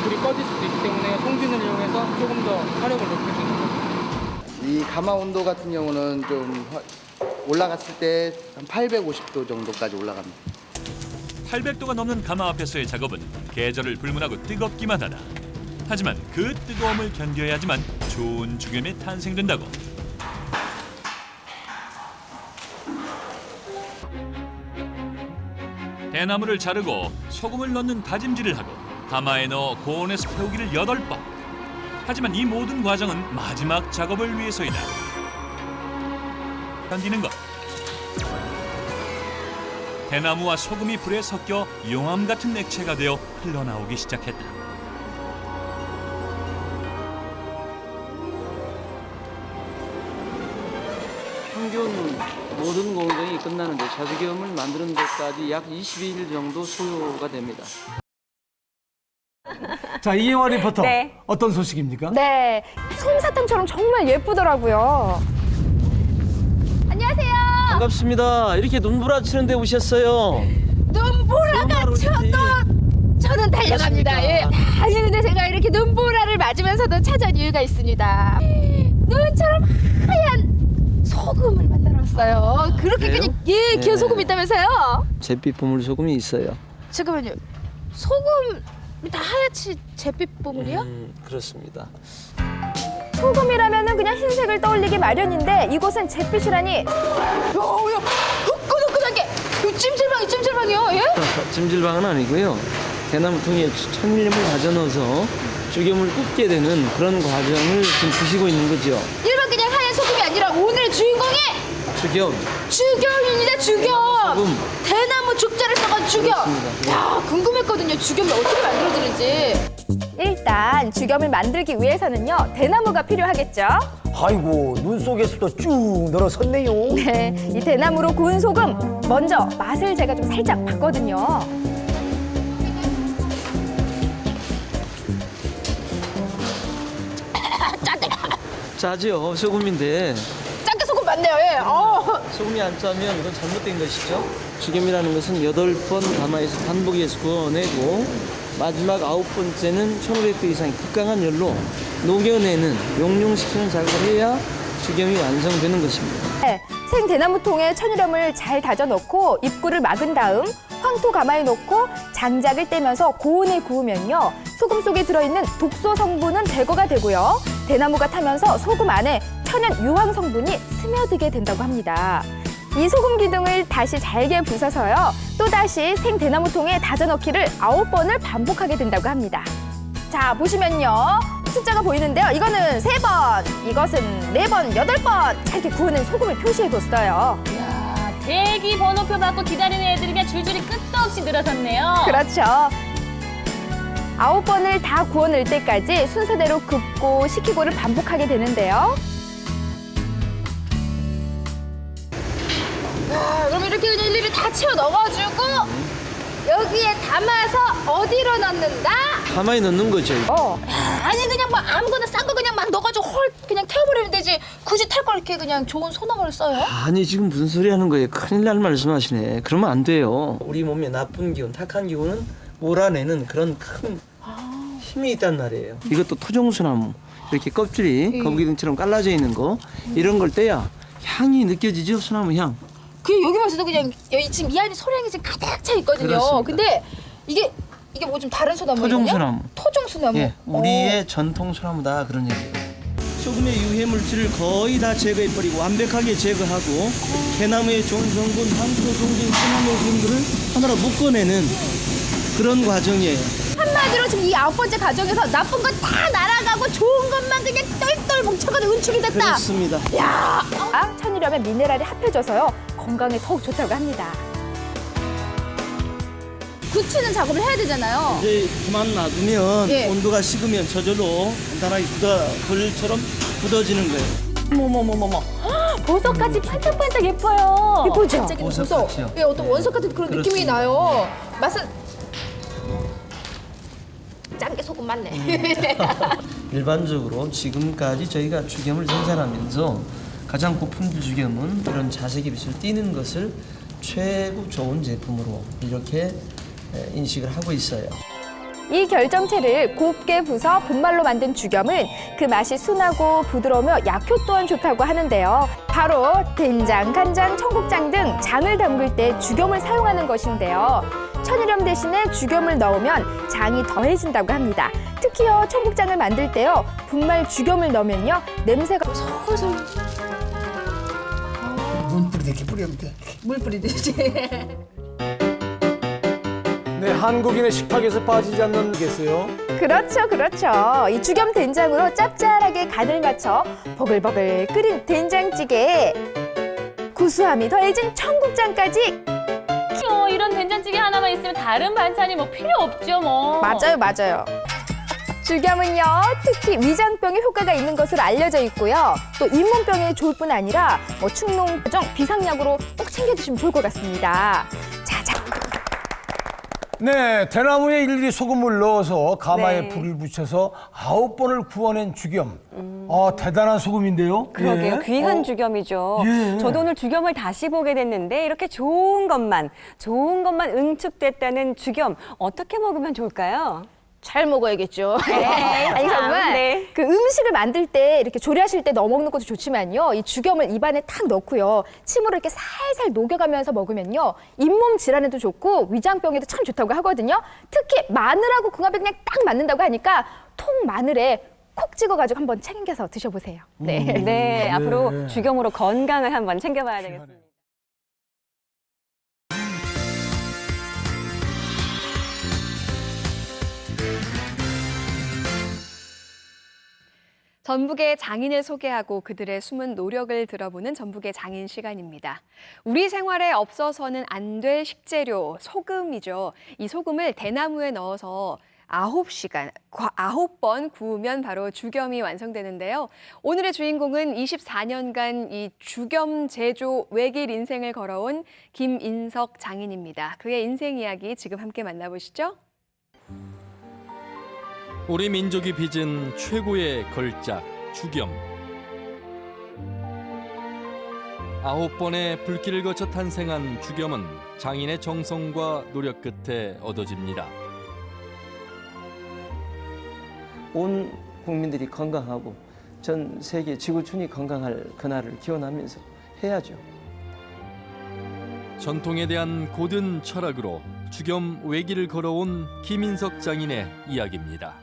불이 꺼질 수도 있기 때문에 송진을 이용해서 조금 더 화력을 높여주는 거죠. 이 가마 온도 같은 경우는 좀 올라갔을 때 한 850도 정도까지 올라갑니다. 800도가 넘는 가마 앞에서의 작업은 계절을 불문하고 뜨겁기만 하다. 하지만 그 뜨거움을 견뎌야지만 좋은 죽염이 탄생된다고. 대나무를 자르고 소금을 넣는 다짐질을 하고 가마에 넣어 고온에서 태우기를 8번. 하지만 이 모든 과정은 마지막 작업을 위해서이다. 견디는 것. 대나무와 소금이 불에 섞여 용암 같은 액체가 되어 흘러나오기 시작했다. 평균 모든 공정이 끝나는데 자주겸을 만드는 데까지 약 22일 정도 소요가 됩니다. 자, 이혜원 리포터. 네. 어떤 소식입니까? 네, 솜사탕처럼 정말 예쁘더라고요. 안녕하세요. 반갑습니다. 이렇게 눈부라치는 데 오셨어요. 눈보라가 쳐도 저는 달려갑니다. 예. 아니 근데 제가 이렇게 눈보라를 맞으면서도 찾아온 이유가 있습니다. 눈처럼 하얀 소금을 만들었어요. 그렇게 그래요? 그냥 예, 귀한 소금이 있다면서요? 잿빛 보물 소금이 있어요. 잠깐만요. 소금이 다 하얗지 잿빛 보물이요? 그렇습니다. 소금이라면은 그냥 흰색을 떠올리기 마련인데 이곳은 잿빛이라니. 야, 후끈후끈한 게 찜질방이요, 예? 찜질방은 아니고요. 대나무통에 천일염을 가져 넣어서 죽염을 굽게 되는 그런 과정을 지금 드시고 있는 거죠. 일반 그냥 하얀 소금이 아니라 오늘의 주인공이 죽염. 죽염입니다, 죽염. 소금. 대나무 죽자를 써간 죽염. 그렇습니다. 야, 궁금했거든요. 죽염이 어떻게 만들어지는지. 일단 죽염을 만들기 위해서는요, 대나무가 필요하겠죠. 아이고, 눈 속에서도 쭉 늘어섰네요. 네, 이 대나무로 구운 소금. 먼저 맛을 제가 좀 살짝 봤거든요. 짜죠. 소금인데. 짠게 소금 맞네요, 예. 소금이 안 짜면 이건 잘못된 것이죠. 죽염이라는 것은 8번 가마에서 단복에서 구워내고 마지막 9번째는 1500도 이상의 극강한 열로 녹여내는 용융시키는 작업을 해야 죽염이 완성되는 것입니다. 네, 생 대나무통에 천일염을 잘 다져 넣고 입구를 막은 다음 황토 가마에 넣고 장작을 떼면서 고온에 구우면요, 소금 속에 들어있는 독소 성분은 제거가 되고요, 대나무가 타면서 소금 안에 천연 유황 성분이 스며들게 된다고 합니다. 이 소금 기둥을 다시 잘게 부숴서요, 또다시 생 대나무통에 다져 넣기를 9번을 반복하게 된다고 합니다. 자, 보시면요, 숫자가 보이는데요. 이거는 3번, 이것은 4번, 8번 잘게 구워낸 소금을 표시해뒀어요. 이야, 대기 번호표 받고 기다리는 애들이 그냥 줄줄이 끝도 없이 늘어섰네요. 그렇죠. 9번을 다 구워낼 때까지 순서대로 굽고 식히고를 반복하게 되는데요. 그럼 이렇게 그냥 일일이 다 채워 넣어가지고 여기에 담아서 어디로 넣는다? 가마에 넣는 거죠. 아니 그냥 막 아무거나 싼 거 그냥 막 넣어가지고 헐 그냥 태워버리면 되지. 굳이 탈 걸 이렇게 그냥 좋은 소나무를 써요? 아니 지금 무슨 소리 하는 거예요? 큰일 날 말씀하시네. 그러면 안 돼요. 우리 몸에 나쁜 기운, 탁한 기운은 몰아내는 그런 큰 힘이 있단 말이에요. 이것도 토종수나무. 이렇게 껍질이 거북이등처럼 깔라져 있는 거, 이런 걸 떼야 향이 느껴지죠, 수나무 향. 그냥 여기만 있어도 그냥 여기 지금 이 안에 소량이 지금 가득 차 있거든요. 그렇습니다. 근데 이게 뭐 좀 다른 소나무예요? 토종수나무. 토종수나무. 예, 우리의 전통 소나무다 그런 얘기예요. 소금의 유해 물질을 거의 다 제거해버리고 완벽하게 제거하고 대나무의 좋은 성분, 황토, 송진, 소나무 성분들을 하나로 묶어내는 그런 과정이에요. 한마디로 지금 이 9번째 과정에서 나쁜 건 다 날아가고 좋은 것만 그냥 똘똘 뭉쳐가지고 응축이 됐다. 그렇습니다. 야, 천일염에 미네랄이 합해져서요, 건강에 더욱 좋다고 합니다. 굳히는 작업을 해야 되잖아요. 이제 그만 놔두면 예. 온도가 식으면 저절로 간단하게 불처럼 굳어지는 거예요. 어머머머머머. 버섯까지 반짝반짝 예뻐요. 예쁘죠? 반짝이는 버섯 버섯. 같죠? 예, 어떤 원석 같은 그런 느낌이 그렇습니다. 나요. 맛은 짠 게 소금 맞네. 일반적으로 지금까지 저희가 죽염을 생산하면서 가장 고품질 죽염은 이런 자색 빛을 띠는 것을 최고 좋은 제품으로 이렇게 인식을 하고 있어요. 이 결정체를 곱게 부숴 분말로 만든 죽염은 그 맛이 순하고 부드러우며 약효 또한 좋다고 하는데요. 바로 된장, 간장, 청국장 등 장을 담글 때 죽염을 사용하는 것인데요. 천일염 대신에 죽염을 넣으면 장이 더해진다고 합니다. 특히요 청국장을 만들 때요 분말 죽염을 넣으면요 냄새가 솔솔 물 뿌리듯이 뿌리면 돼. 물 뿌리듯이. 네, 한국인의 식탁에서 빠지지 않는 겠어요. 그렇죠, 그렇죠. 이 죽염 된장으로 짭짤하게 간을 맞춰 버글버글 끓인 된장찌개에 구수함이 더해진 청국장까지. 이런 된장찌개 하나만 있으면 다른 반찬이 뭐 필요 없죠, 뭐. 맞아요, 맞아요. 죽염은요, 특히 위장병에 효과가 있는 것으로 알려져 있고요. 또 잇몸병에 좋을 뿐 아니라 뭐 축농증, 비상약으로 꼭 챙겨 드시면 좋을 것 같습니다. 자. 네, 대나무에 일일이 소금을 넣어서 가마에 네. 불을 붙여서 9번을 구워낸 죽염. 대단한 소금인데요. 그러게요. 예. 귀한 죽염이죠. 예. 저도 오늘 죽염을 다시 보게 됐는데 이렇게 좋은 것만 응축됐다는 죽염 어떻게 먹으면 좋을까요? 잘 먹어야겠죠. 아니 참, 정말 네. 그 음식을 만들 때 이렇게 조리하실 때 넣어 먹는 것도 좋지만요. 이 죽염을 입안에 탁 넣고요. 침으로 이렇게 살살 녹여가면서 먹으면요. 잇몸 질환에도 좋고 위장병에도 참 좋다고 하거든요. 특히 마늘하고 궁합이 그냥 딱 맞는다고 하니까 통 마늘에 콕 찍어가지고 한번 챙겨서 드셔보세요. 네. 네, 앞으로 죽염으로 건강을 한번 챙겨봐야 되겠습니다. 전북의 장인을 소개하고 그들의 숨은 노력을 들어보는 전북의 장인 시간입니다. 우리 생활에 없어서는 안 될 식재료, 소금이죠. 이 소금을 대나무에 넣어서 9번 구우면 바로 죽염이 완성되는데요. 오늘의 주인공은 24년간 이 죽염 제조 외길 인생을 걸어온 김인석 장인입니다. 그의 인생 이야기 지금 함께 만나보시죠. 우리 민족이 빚은 최고의 걸작, 죽염. 9번의 불길을 거쳐 탄생한 죽염은 장인의 정성과 노력 끝에 얻어집니다. 온 국민들이 건강하고 전 세계 지구촌이 건강할 그날을 기원하면서 해야죠. 전통에 대한 고든 철학으로 죽염 외길을 걸어온 김인석 장인의 이야기입니다.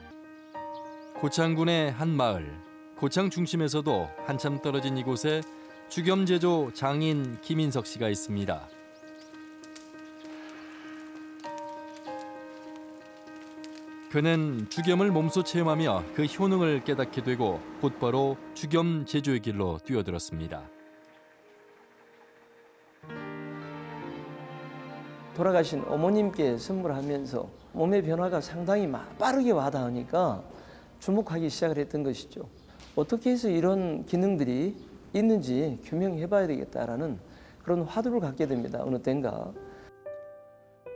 고창군의 한 마을, 고창 중심에서도 한참 떨어진 이곳에 죽염 제조 장인 김인석 씨가 있습니다. 그는 죽염을 몸소 체험하며 그 효능을 깨닫게 되고 곧바로 죽염 제조의 길로 뛰어들었습니다. 돌아가신 어머님께 선물하면서 몸의 변화가 상당히 빠르게 와닿으니까 주목하기 시작을 했던 것이죠. 어떻게 해서 이런 기능들이 있는지 규명해봐야 되겠다라는 그런 화두를 갖게 됩니다. 어느 땐가.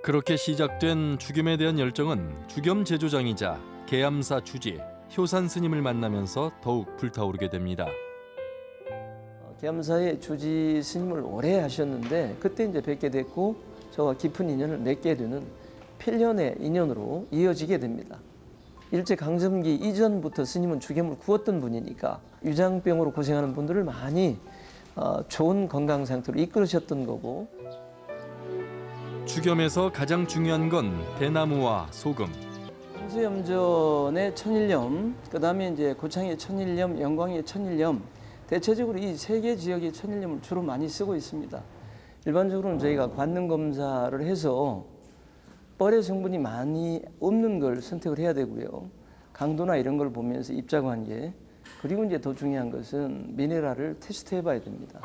그렇게 시작된 죽염에 대한 열정은 죽염 제조장이자 계암사 주지 효산 스님을 만나면서 더욱 불타오르게 됩니다. 계암사의 주지 스님을 오래 하셨는데 그때 이제 뵙게 됐고 저와 깊은 인연을 맺게 되는 필연의 인연으로 이어지게 됩니다. 일제강점기 이전부터 스님은 죽염을 구웠던 분이니까 위장병으로 고생하는 분들을 많이 좋은 건강 상태로 이끌으셨던 거고. 죽염에서 가장 중요한 건 대나무와 소금. 홍수염전의 천일염, 그다음에 이제 고창의 천일염, 영광의 천일염, 대체적으로 이 세 개 지역의 천일염을 주로 많이 쓰고 있습니다. 일반적으로는 저희가 관능 검사를 해서 뻘의 성분이 많이 없는 걸 선택을 해야 되고요. 강도나 이런 걸 보면서 입자관계, 그리고 이제 더 중요한 것은 미네랄을 테스트해봐야 됩니다.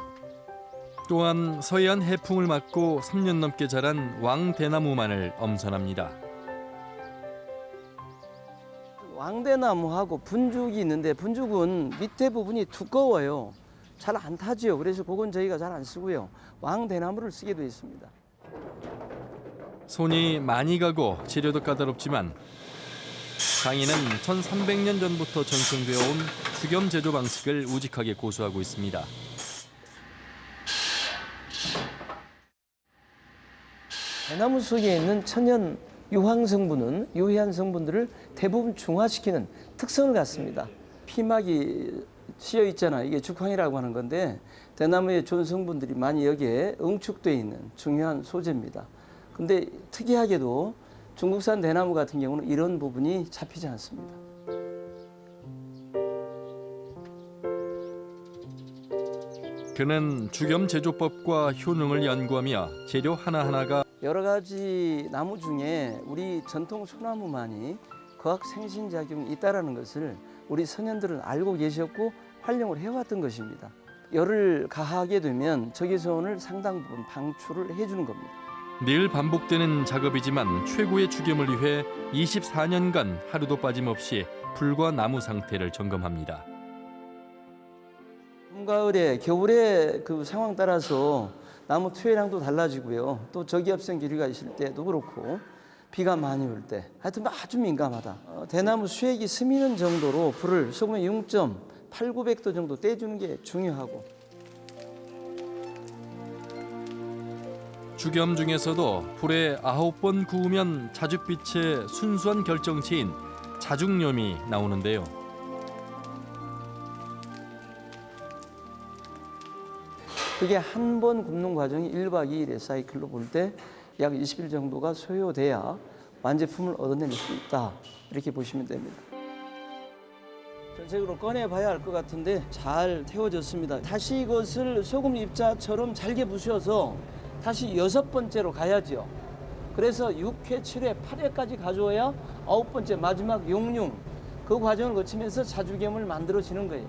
또한 서해안 해풍을 맞고 3년 넘게 자란 왕대나무만을 엄선합니다. 왕대나무하고 분죽이 있는데 분죽은 밑에 부분이 두꺼워요. 잘 안 타지요. 그래서 그건 저희가 잘 안 쓰고요. 왕대나무를 쓰게 되어 있습니다. 손이 많이 가고 재료도 까다롭지만 장인은 1300년 전부터 전승되어 온 죽염 제조 방식을 우직하게 고수하고 있습니다. 대나무 속에 있는 천연 유황 성분은 유해한 성분들을 대부분 중화시키는 특성을 갖습니다. 피막이 씌어 있잖아요. 이게 죽황이라고 하는 건데 대나무의 좋은 성분들이 많이 여기에 응축되어 있는 중요한 소재입니다. 근데 특이하게도 중국산 대나무 같은 경우는 이런 부분이 잡히지 않습니다. 그는 죽염 제조법과 효능을 연구하며 재료 하나하나가 여러 가지 나무 중에 우리 전통 소나무만이 과학 생신작용이 있다는 것을 우리 선현들은 알고 계셨고 활용을 해왔던 것입니다. 열을 가하게 되면 적외선을 상당 부분 방출을 해주는 겁니다. 늘 반복되는 작업이지만 최고의 죽염을 위해 24년간 하루도 빠짐없이 풀과 나무 상태를 점검합니다. 봄, 가을에, 겨울에 그 상황 따라서 나무 투여량도 달라지고요. 또 저기압성 기류가 있을 때도 그렇고 비가 많이 올 때 하여튼 아주 민감하다. 대나무 수액이 스미는 정도로 불을 소금의 0.8~900도 정도 떼주는 게 중요하고 죽염 중에서도 불에 9번 구우면 자줏빛의 순수한 결정체인 자죽염이 나오는데요. 그게 한 번 굽는 과정이 1박 2일의 사이클로 볼 때 약 20일 정도가 소요돼야 완제품을 얻어낼 수 있다. 이렇게 보시면 됩니다. 전체적으로 꺼내봐야 할 것 같은데 잘 태워졌습니다. 다시 이것을 소금 입자처럼 잘게 부셔서 다시 6번째로 가야죠. 그래서 6회, 7회, 8회까지 가져와야 9번째 마지막 용융 그 과정을 거치면서 자죽염을 만들어지는 거예요.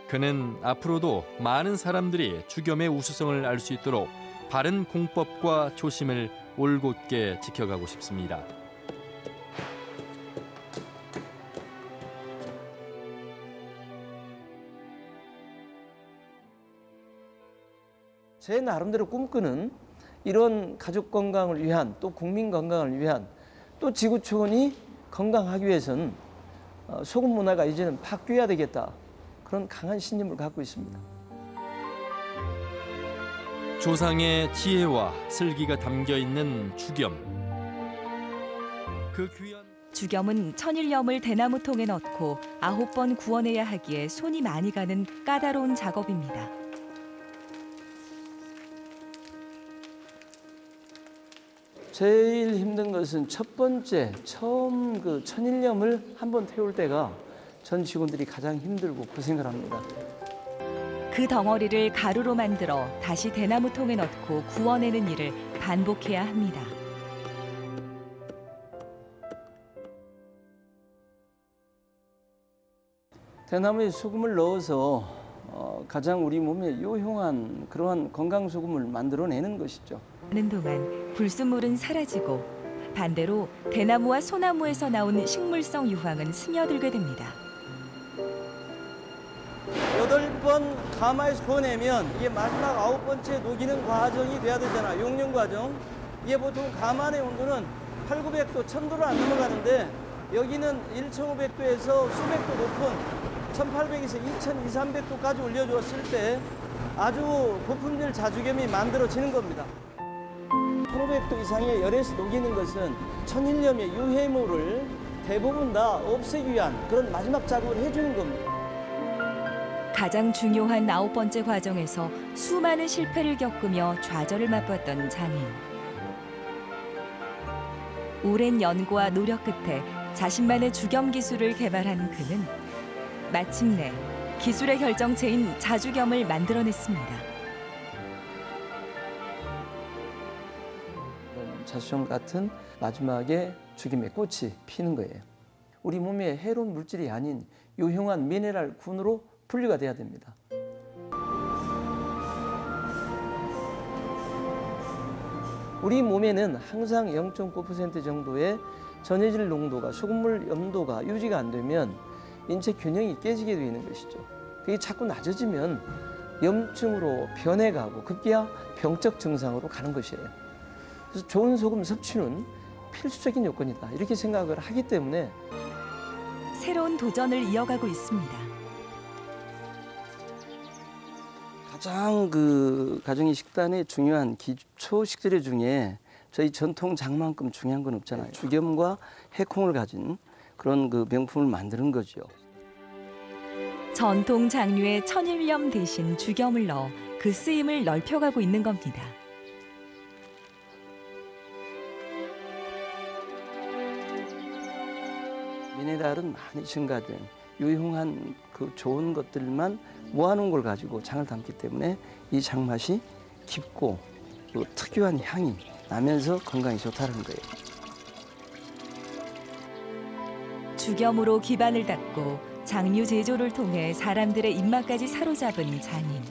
그는 앞으로도 많은 사람들이 죽염의 우수성을 알 수 있도록 바른 공법과 조심을 올곧게 지켜가고 싶습니다. 제 나름대로 꿈꾸는 이런 가족 건강을 위한 또 국민 건강을 위한 또 지구촌이 건강하기 위해서는 소금 문화가 이제는 바뀌어야 되겠다. 그런 강한 신념을 갖고 있습니다. 조상의 지혜와 슬기가 담겨 있는 죽염. 그 귀한 죽염은 천일염을 대나무통에 넣고 9번 구워내야 하기에 손이 많이 가는 까다로운 작업입니다. 제일 힘든 것은 첫 번째 처음 그 천일염을 한번 태울 때가 전 직원들이 가장 힘들고 고생을 합니다. 그 덩어리를 가루로 만들어 다시 대나무통에 넣고 구워내는 일을 반복해야 합니다. 대나무에 소금을 넣어서 가장 우리 몸에 유용한 그러한 건강 소금을 만들어내는 것이죠. 하는 동안 불순물은 사라지고 반대로 대나무와 소나무에서 나온 식물성 유황은 스며들게 됩니다. 8번 가마에서 구워내면 이게 마지막 9번째 녹이는 과정이 돼야 되잖아. 용융 과정. 이게 보통 가만의 온도는 800~900도, 1000도로 안 넘어가는데 여기는 1500도에서 수백도 높은 1800에서 2200~2300도까지 올려주었을 때 아주 고품질 자죽염이 만들어지는 겁니다. 1500도 이상의 열에서 녹이는 것은 천일염의 유해물을 대부분 다 없애기 위한 그런 마지막 작업을 해주는 겁니다. 가장 중요한 9번째 과정에서 수많은 실패를 겪으며 좌절을 맛봤던 장인. 오랜 연구와 노력 끝에 자신만의 죽염 기술을 개발한 그는 마침내 기술의 결정체인 자죽염을 만들어냈습니다. 자수정 같은 마지막에 죽임의 꽃이 피는 거예요. 우리 몸에 해로운 물질이 아닌 유용한 미네랄 군으로 분류가 돼야 됩니다. 우리 몸에는 항상 0.9% 정도의 전해질 농도가 소금물 염도가 유지가 안 되면 인체 균형이 깨지게 되는 것이죠. 그게 자꾸 낮아지면 염증으로 변해가고 급기야 병적 증상으로 가는 것이에요. 그래서 좋은 소금 섭취는 필수적인 요건이다. 이렇게 생각을 하기 때문에 새로운 도전을 이어가고 있습니다. 가장 가정의 식단의 중요한 기초 식재료 중에 저희 전통 장만큼 중요한 건 없잖아요. 죽염과 해콩을 가진 그런 명품을 만드는 거죠. 전통 장류에 천일염 대신 죽염을 넣어 그 쓰임을 넓혀가고 있는 겁니다. 미네랄은 많이 증가된 유용한 좋은 것들만 모아놓은 걸 가지고 장을 담기 때문에 이 장맛이 깊고 특유한 향이 나면서 건강에 좋다는 거예요. 죽염으로 기반을 닦고 장류 제조를 통해 사람들의 입맛까지 사로잡은 장인.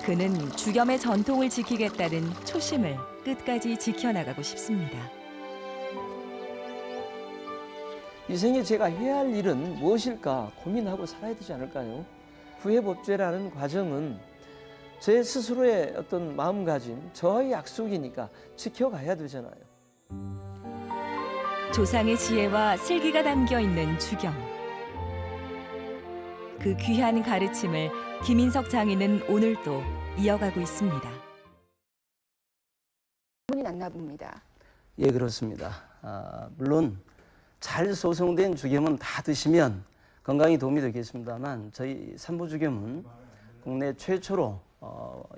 그는 죽염의 전통을 지키겠다는 초심을 끝까지 지켜나가고 싶습니다. 이 생에 제가 해야 할 일은 무엇일까 고민하고 살아야 되지 않을까요? 부회법죄라는 과정은 제 스스로의 어떤 마음가짐, 저의 약속이니까 지켜가야 되잖아요. 조상의 지혜와 슬기가 담겨 있는 죽염. 그 귀한 가르침을 김인석 장인은 오늘도 이어가고 있습니다. 문이 났나 봅니다. 예, 그렇습니다. 물론 잘 소송된 죽염은 다 드시면 건강에 도움이 되겠습니다만 저희 삼부죽염은 국내 최초로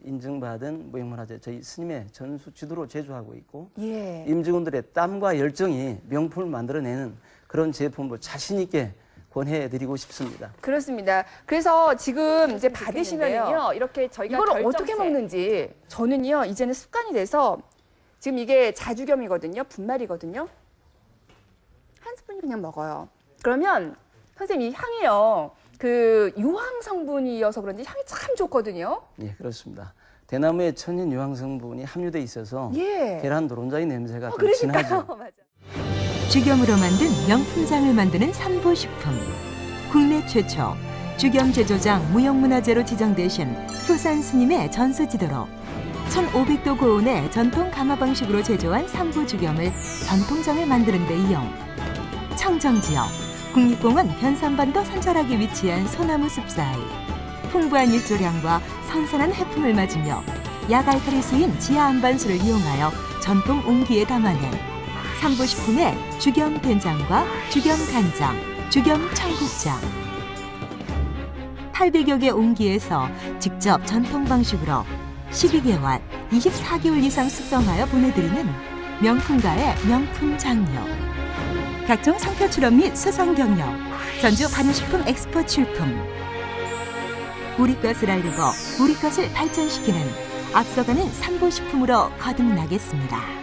인증받은 무형문화재 저희 스님의 전수 지도로 제조하고 있고 예. 임직원들의 땀과 열정이 명품을 만들어내는 그런 제품으로 자신 있게 권해드리고 싶습니다. 그렇습니다. 그래서 지금 이제 받으시면요, 이렇게 저희가 이걸 어떻게 먹는지 저는요 이제는 습관이 돼서 지금 이게 자죽염이거든요, 분말이거든요. 한 스푼 그냥 먹어요. 그러면 선생님 이 향이요, 유황 성분이어서 그런지 향이 참 좋거든요. 예, 그렇습니다. 대나무에 천연 유황 성분이 함유돼 있어서 예. 계란 노른자의 냄새가 좀 진하죠. 맞아. 죽염으로 만든 명품장을 만드는 삼부식품. 국내 최초 죽염 제조장 무형문화재로 지정되신 효산 스님의 전수지도로 1500도 고온의 전통 가마 방식으로 제조한 삼부죽염을 전통장을 만드는 데 이용. 청정지역 국립공원 변산반도 선절하게 위치한 소나무 숲 사이 풍부한 일조량과 선선한 해풍을 맞으며 약알칼리 수인 지하 안반수를 이용하여 전통 옹기에 담아낸 삼부식품의 죽염 된장과 죽염 간장, 죽염 청국장. 800여 개 옹기에서 직접 전통 방식으로 12개월, 24개월 이상 숙성하여 보내드리는 명품가의 명품 장류. 각종 상표 출원 및 수송 경력, 전주 발효식품 엑스포 출품. 우리 것을 알리고 우리 것을 발전시키는 앞서가는 삼부식품으로 거듭나겠습니다.